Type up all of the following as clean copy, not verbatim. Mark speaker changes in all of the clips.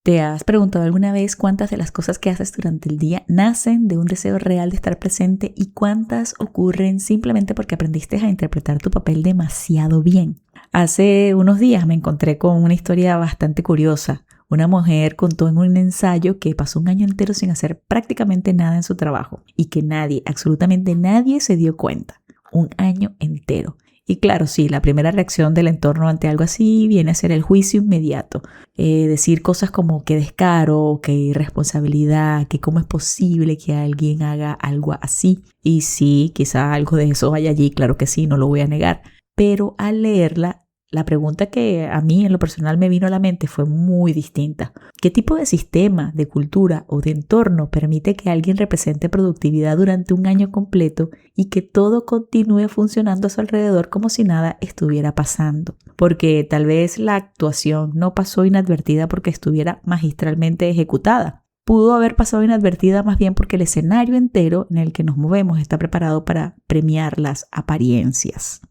Speaker 1: ¿Te has preguntado alguna vez cuántas de las cosas que haces durante el día nacen de un deseo real de estar presente y cuántas ocurren simplemente porque aprendiste a interpretar tu papel demasiado bien? Hace unos días me encontré con una historia bastante curiosa. Una mujer contó en un ensayo que pasó un año entero sin hacer prácticamente nada en su trabajo y que nadie, absolutamente nadie se dio cuenta. Un año entero. Y claro, sí, la primera reacción del entorno ante algo así viene a ser el juicio inmediato. Decir cosas como qué descaro, qué irresponsabilidad, que cómo es posible que alguien haga algo así. Y sí, quizá algo de eso vaya allí, claro que sí, no lo voy a negar. Pero al leerla, la pregunta que a mí en lo personal me vino a la mente fue muy distinta. ¿Qué tipo de sistema, de cultura o de entorno permite que alguien represente productividad durante un año completo y que todo continúe funcionando a su alrededor como si nada estuviera pasando? Porque tal vez la actuación no pasó inadvertida porque estuviera magistralmente ejecutada. Pudo haber pasado inadvertida más bien porque el escenario entero en el que nos movemos está preparado para premiar las apariencias.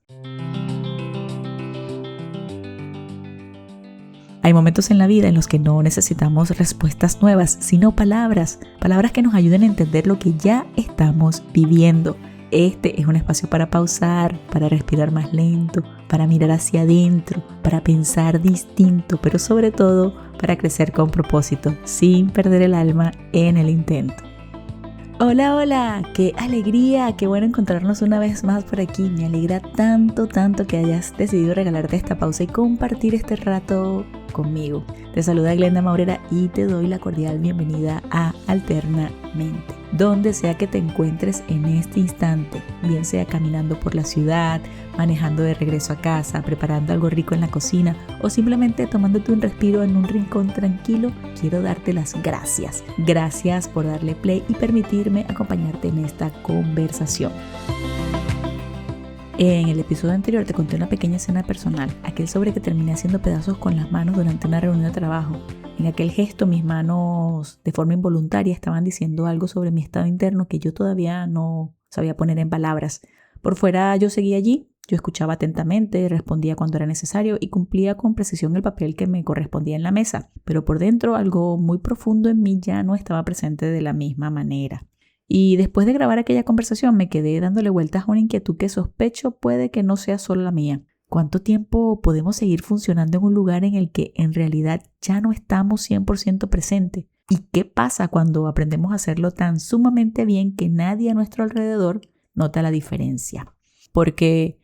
Speaker 1: Hay momentos en la vida en los que no necesitamos respuestas nuevas, sino palabras que nos ayuden a entender lo que ya estamos viviendo. Este es un espacio para pausar, para respirar más lento, para mirar hacia adentro, para pensar distinto, pero sobre todo para crecer con propósito, sin perder el alma en el intento. Hola, hola, qué alegría, qué bueno encontrarnos una vez más por aquí. Me alegra tanto que hayas decidido regalarte esta pausa y compartir este rato conmigo. Te saluda Glenda Maurera y te doy la cordial bienvenida a Alternamente. Donde sea que te encuentres en este instante, bien sea caminando por la ciudad, manejando de regreso a casa, preparando algo rico en la cocina o simplemente tomándote un respiro en un rincón tranquilo, quiero darte las gracias. Gracias por darle play y permitirme acompañarte en esta conversación. En el episodio anterior te conté una pequeña escena personal, aquel sobre que terminé haciendo pedazos con las manos durante una reunión de trabajo. En aquel gesto mis manos de forma involuntaria estaban diciendo algo sobre mi estado interno que yo todavía no sabía poner en palabras. Por fuera yo seguía allí, yo escuchaba atentamente, respondía cuando era necesario y cumplía con precisión el papel que me correspondía en la mesa. Pero por dentro algo muy profundo en mí ya no estaba presente de la misma manera. Y después de grabar aquella conversación me quedé dándole vueltas a una inquietud que sospecho puede que no sea solo la mía. ¿Cuánto tiempo podemos seguir funcionando en un lugar en el que en realidad ya no estamos 100% presentes? ¿Y qué pasa cuando aprendemos a hacerlo tan sumamente bien que nadie a nuestro alrededor nota la diferencia? Porque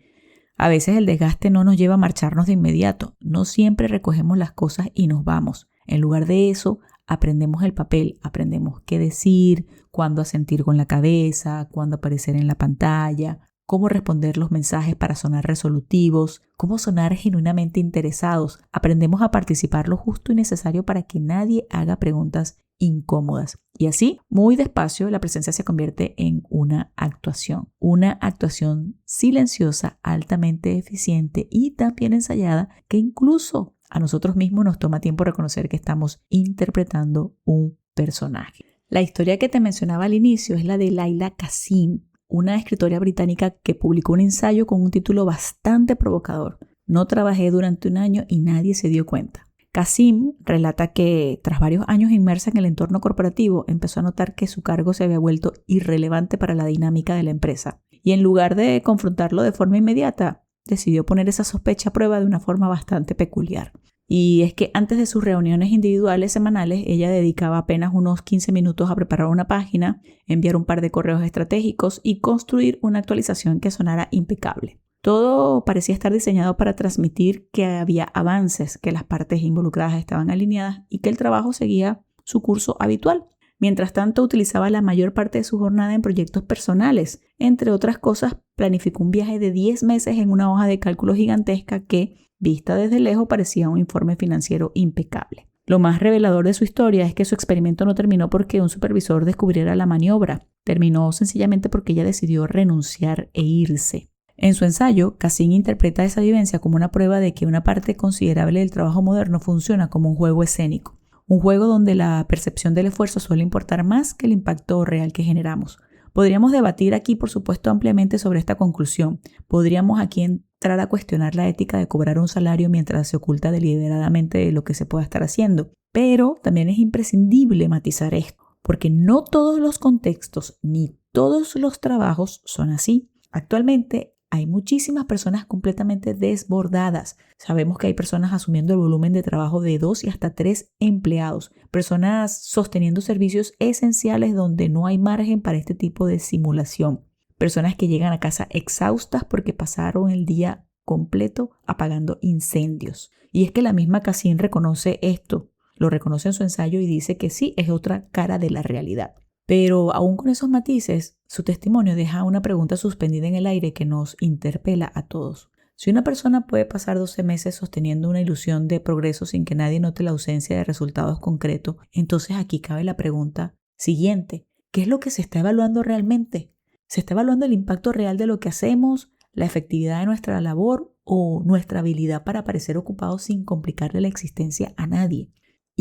Speaker 1: a veces el desgaste no nos lleva a marcharnos de inmediato. No siempre recogemos las cosas y nos vamos. En lugar de eso, aprendemos el papel, aprendemos qué decir, cuándo asentir con la cabeza, cuándo aparecer en la pantalla, cómo responder los mensajes para sonar resolutivos, cómo sonar genuinamente interesados. Aprendemos a participar lo justo y necesario para que nadie haga preguntas incómodas. Y así, muy despacio, la presencia se convierte en una actuación silenciosa, altamente eficiente y tan bien ensayada que incluso a nosotros mismos nos toma tiempo reconocer que estamos interpretando un personaje. La historia que te mencionaba al inicio es la de Layla Qasim, una escritora británica que publicó un ensayo con un título bastante provocador. No trabajé durante un año y nadie se dio cuenta. Qasim relata que tras varios años inmersa en el entorno corporativo empezó a notar que su cargo se había vuelto irrelevante para la dinámica de la empresa y en lugar de confrontarlo de forma inmediata, decidió poner esa sospecha a prueba de una forma bastante peculiar. Y es que antes de sus reuniones individuales semanales, ella dedicaba apenas unos 15 minutos a preparar una página, enviar un par de correos estratégicos y construir una actualización que sonara impecable. Todo parecía estar diseñado para transmitir que había avances, que las partes involucradas estaban alineadas y que el trabajo seguía su curso habitual. Mientras tanto, utilizaba la mayor parte de su jornada en proyectos personales. Entre otras cosas, planificó un viaje de 10 meses en una hoja de cálculo gigantesca que, vista desde lejos, parecía un informe financiero impecable. Lo más revelador de su historia es que su experimento no terminó porque un supervisor descubriera la maniobra. Terminó sencillamente porque ella decidió renunciar e irse. En su ensayo, Qasim interpreta esa vivencia como una prueba de que una parte considerable del trabajo moderno funciona como un juego escénico. Un juego donde la percepción del esfuerzo suele importar más que el impacto real que generamos. Podríamos debatir aquí, por supuesto, ampliamente sobre esta conclusión. Podríamos aquí entrar a cuestionar la ética de cobrar un salario mientras se oculta deliberadamente lo que se pueda estar haciendo. Pero también es imprescindible matizar esto, porque no todos los contextos ni todos los trabajos son así. Actualmente hay muchísimas personas completamente desbordadas. Sabemos que hay personas asumiendo el volumen de trabajo de 2 y hasta 3 empleados, personas sosteniendo servicios esenciales donde no hay margen para este tipo de simulación, personas que llegan a casa exhaustas porque pasaron el día completo apagando incendios. Y es que la misma Cassin reconoce esto, lo reconoce en su ensayo y dice que sí, es otra cara de la realidad. Pero aún con esos matices, su testimonio deja una pregunta suspendida en el aire que nos interpela a todos. Si una persona puede pasar 12 meses sosteniendo una ilusión de progreso sin que nadie note la ausencia de resultados concretos, entonces aquí cabe la pregunta siguiente: ¿qué es lo que se está evaluando realmente? ¿Se está evaluando el impacto real de lo que hacemos, la efectividad de nuestra labor o nuestra habilidad para parecer ocupados sin complicarle la existencia a nadie?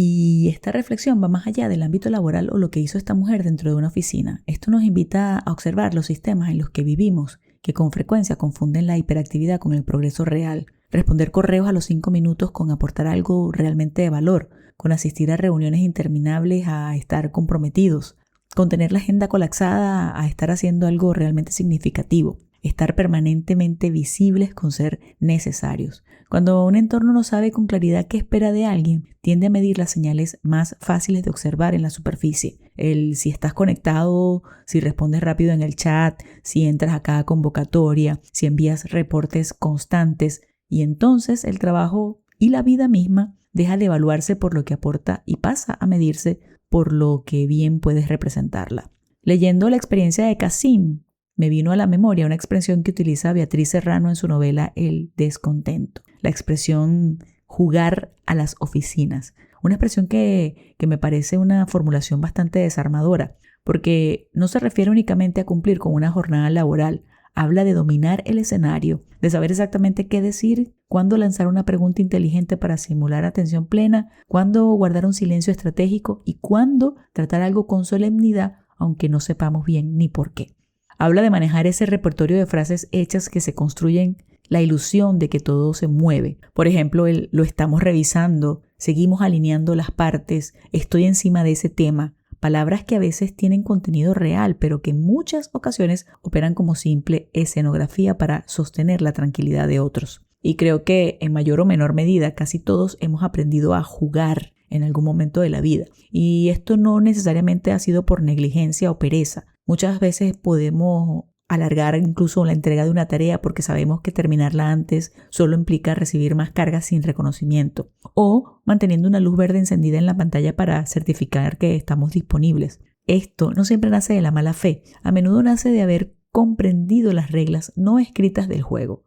Speaker 1: Y esta reflexión va más allá del ámbito laboral o lo que hizo esta mujer dentro de una oficina. Esto nos invita a observar los sistemas en los que vivimos, que con frecuencia confunden la hiperactividad con el progreso real. Responder correos a los 5 minutos con aportar algo realmente de valor, con asistir a reuniones interminables a estar comprometidos, con tener la agenda colapsada a estar haciendo algo realmente significativo. Estar permanentemente visibles con ser necesarios. Cuando un entorno no sabe con claridad qué espera de alguien, tiende a medir las señales más fáciles de observar en la superficie. El si estás conectado, si respondes rápido en el chat, si entras a cada convocatoria, si envías reportes constantes. Y entonces el trabajo y la vida misma deja de evaluarse por lo que aporta y pasa a medirse por lo que bien puedes representarla. Leyendo la experiencia de Cassin, me vino a la memoria una expresión que utiliza Beatriz Serrano en su novela El descontento. La expresión jugar a las oficinas. Una expresión que me parece una formulación bastante desarmadora, porque no se refiere únicamente a cumplir con una jornada laboral. Habla de dominar el escenario, de saber exactamente qué decir, cuándo lanzar una pregunta inteligente para simular atención plena, cuándo guardar un silencio estratégico y cuándo tratar algo con solemnidad, aunque no sepamos bien ni por qué. Habla de manejar ese repertorio de frases hechas que se construyen la ilusión de que todo se mueve. Por ejemplo, lo estamos revisando, seguimos alineando las partes, estoy encima de ese tema. Palabras que a veces tienen contenido real, pero que en muchas ocasiones operan como simple escenografía para sostener la tranquilidad de otros. Y creo que en mayor o menor medida casi todos hemos aprendido a jugar en algún momento de la vida. Y esto no necesariamente ha sido por negligencia o pereza. Muchas veces podemos alargar incluso la entrega de una tarea porque sabemos que terminarla antes solo implica recibir más cargas sin reconocimiento, o manteniendo una luz verde encendida en la pantalla para certificar que estamos disponibles. Esto no siempre nace de la mala fe, a menudo nace de haber comprendido las reglas no escritas del juego,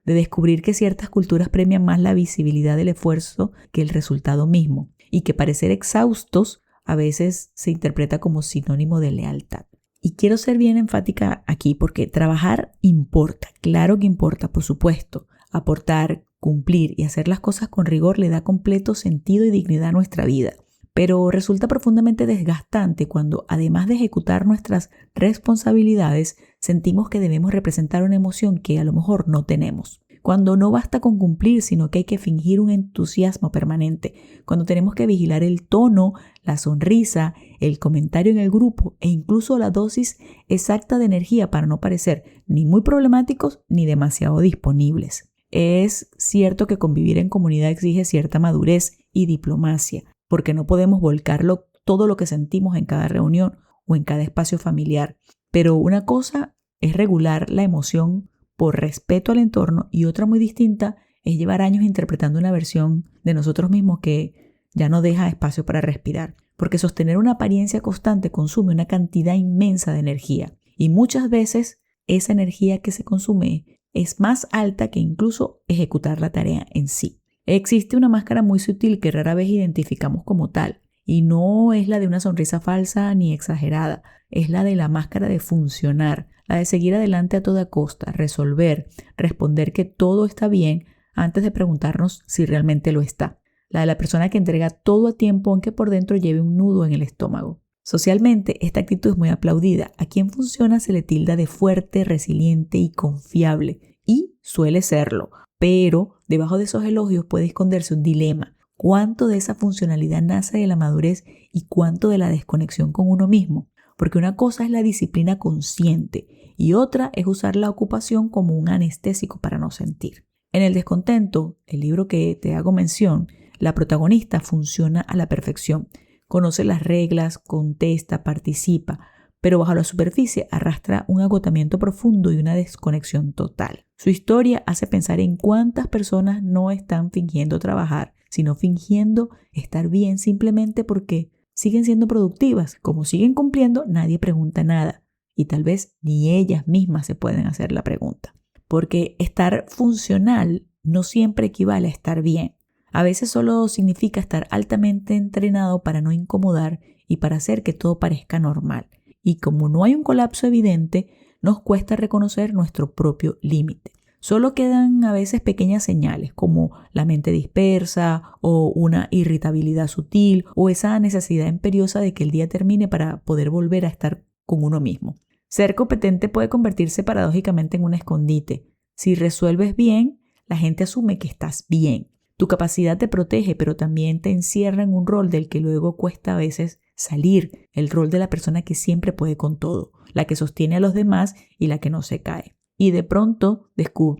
Speaker 1: de descubrir que ciertas culturas premian más la visibilidad del esfuerzo que el resultado mismo, y que parecer exhaustos a veces se interpreta como sinónimo de lealtad. Y quiero ser bien enfática aquí porque trabajar importa, claro que importa, por supuesto. Aportar, cumplir y hacer las cosas con rigor le da completo sentido y dignidad a nuestra vida. Pero resulta profundamente desgastante cuando, además de ejecutar nuestras responsabilidades, sentimos que debemos representar una emoción que a lo mejor no tenemos. Cuando no basta con cumplir, sino que hay que fingir un entusiasmo permanente. Cuando tenemos que vigilar el tono, la sonrisa, el comentario en el grupo e incluso la dosis exacta de energía para no parecer ni muy problemáticos ni demasiado disponibles. Es cierto que convivir en comunidad exige cierta madurez y diplomacia, porque no podemos volcarlo todo lo que sentimos en cada reunión o en cada espacio familiar. Pero una cosa es regular la emoción por respeto al entorno y otra muy distinta es llevar años interpretando una versión de nosotros mismos que ya no deja espacio para respirar, porque sostener una apariencia constante consume una cantidad inmensa de energía y muchas veces esa energía que se consume es más alta que incluso ejecutar la tarea en sí. Existe una máscara muy sutil que rara vez identificamos como tal y no es la de una sonrisa falsa ni exagerada, es la de la máscara de funcionar, la de seguir adelante a toda costa, resolver, responder que todo está bien antes de preguntarnos si realmente lo está. La de la persona que entrega todo a tiempo aunque por dentro lleve un nudo en el estómago. Socialmente, esta actitud es muy aplaudida. A quien funciona se le tilda de fuerte, resiliente y confiable. Y suele serlo. Pero debajo de esos elogios puede esconderse un dilema. ¿Cuánto de esa funcionalidad nace de la madurez y cuánto de la desconexión con uno mismo? Porque una cosa es la disciplina consciente y otra es usar la ocupación como un anestésico para no sentir. En El descontento, el libro que te hago mención, la protagonista funciona a la perfección. Conoce las reglas, contesta, participa, pero bajo la superficie arrastra un agotamiento profundo y una desconexión total. Su historia hace pensar en cuántas personas no están fingiendo trabajar, sino fingiendo estar bien simplemente porque siguen siendo productivas. Como siguen cumpliendo, nadie pregunta nada y tal vez ni ellas mismas se pueden hacer la pregunta. Porque estar funcional no siempre equivale a estar bien. A veces solo significa estar altamente entrenado para no incomodar y para hacer que todo parezca normal. Y como no hay un colapso evidente, nos cuesta reconocer nuestro propio límite. Solo quedan a veces pequeñas señales como la mente dispersa o una irritabilidad sutil o esa necesidad imperiosa de que el día termine para poder volver a estar con uno mismo. Ser competente puede convertirse paradójicamente en un escondite. Si resuelves bien, la gente asume que estás bien. Tu capacidad te protege, pero también te encierra en un rol del que luego cuesta a veces salir, el rol de la persona que siempre puede con todo, la que sostiene a los demás y la que no se cae. Y de pronto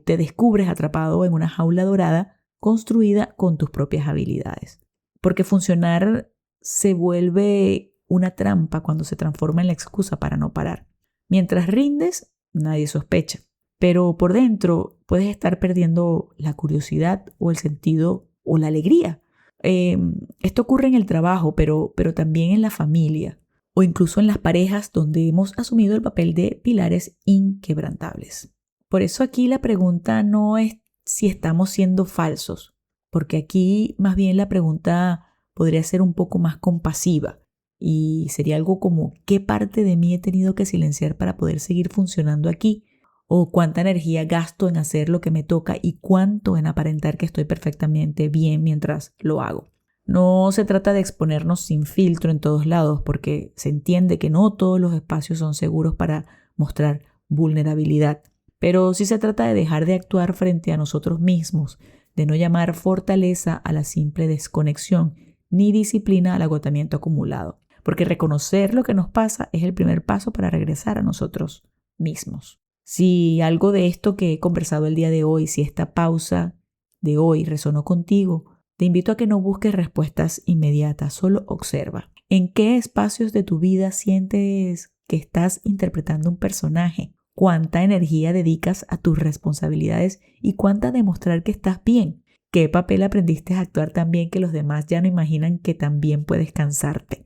Speaker 1: te descubres atrapado en una jaula dorada construida con tus propias habilidades. Porque funcionar se vuelve una trampa cuando se transforma en la excusa para no parar. Mientras rindes, nadie sospecha. Pero por dentro puedes estar perdiendo la curiosidad o el sentido o la alegría. Esto ocurre en el trabajo, pero también en la familia o incluso en las parejas donde hemos asumido el papel de pilares inquebrantables. Por eso aquí la pregunta no es si estamos siendo falsos, porque aquí más bien la pregunta podría ser un poco más compasiva y sería algo como ¿qué parte de mí he tenido que silenciar para poder seguir funcionando aquí? O cuánta energía gasto en hacer lo que me toca y cuánto en aparentar que estoy perfectamente bien mientras lo hago. No se trata de exponernos sin filtro en todos lados porque se entiende que no todos los espacios son seguros para mostrar vulnerabilidad. Pero sí se trata de dejar de actuar frente a nosotros mismos, de no llamar fortaleza a la simple desconexión ni disciplina al agotamiento acumulado. Porque reconocer lo que nos pasa es el primer paso para regresar a nosotros mismos. Si algo de esto que he conversado el día de hoy, si esta pausa de hoy resonó contigo, te invito a que no busques respuestas inmediatas, solo observa. ¿En qué espacios de tu vida sientes que estás interpretando un personaje? ¿Cuánta energía dedicas a tus responsabilidades y cuánta a demostrar que estás bien? ¿Qué papel aprendiste a actuar tan bien que los demás ya no imaginan que también puedes cansarte?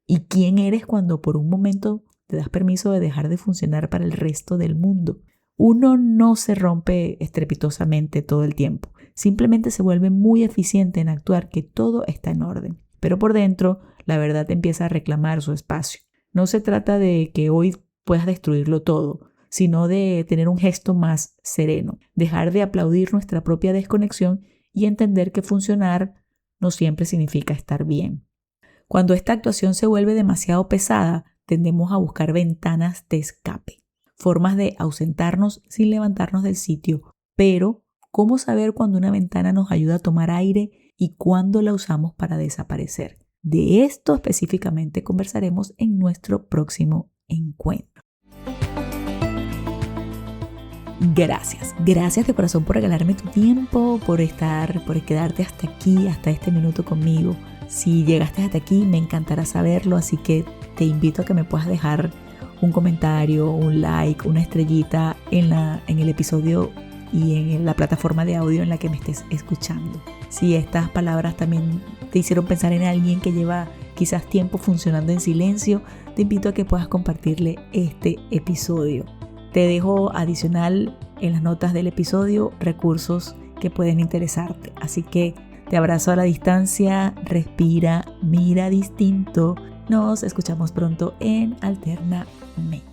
Speaker 1: ¿Y quién eres cuando por un momento te das permiso de dejar de funcionar para el resto del mundo? Uno no se rompe estrepitosamente todo el tiempo. Simplemente se vuelve muy eficiente en actuar que todo está en orden. Pero por dentro, la verdad empieza a reclamar su espacio. No se trata de que hoy puedas destruirlo todo, sino de tener un gesto más sereno. Dejar de aplaudir nuestra propia desconexión y entender que funcionar no siempre significa estar bien. Cuando esta actuación se vuelve demasiado pesada, tendemos a buscar ventanas de escape, formas de ausentarnos sin levantarnos del sitio. Pero, ¿cómo saber cuándo una ventana nos ayuda a tomar aire y cuándo la usamos para desaparecer? De esto específicamente conversaremos en nuestro próximo encuentro. Gracias de corazón por regalarme tu tiempo, por quedarte hasta aquí, hasta este minuto conmigo. Si llegaste hasta aquí, me encantará saberlo, así que te invito a que me puedas dejar un comentario, un like, una estrellita en el episodio y en la plataforma de audio en la que me estés escuchando. Si estas palabras también te hicieron pensar en alguien que lleva quizás tiempo funcionando en silencio, te invito a que puedas compartirle este episodio. Te dejo adicional en las notas del episodio recursos que pueden interesarte. Así que te abrazo a la distancia, respira, mira distinto. Nos escuchamos pronto en Alternamente.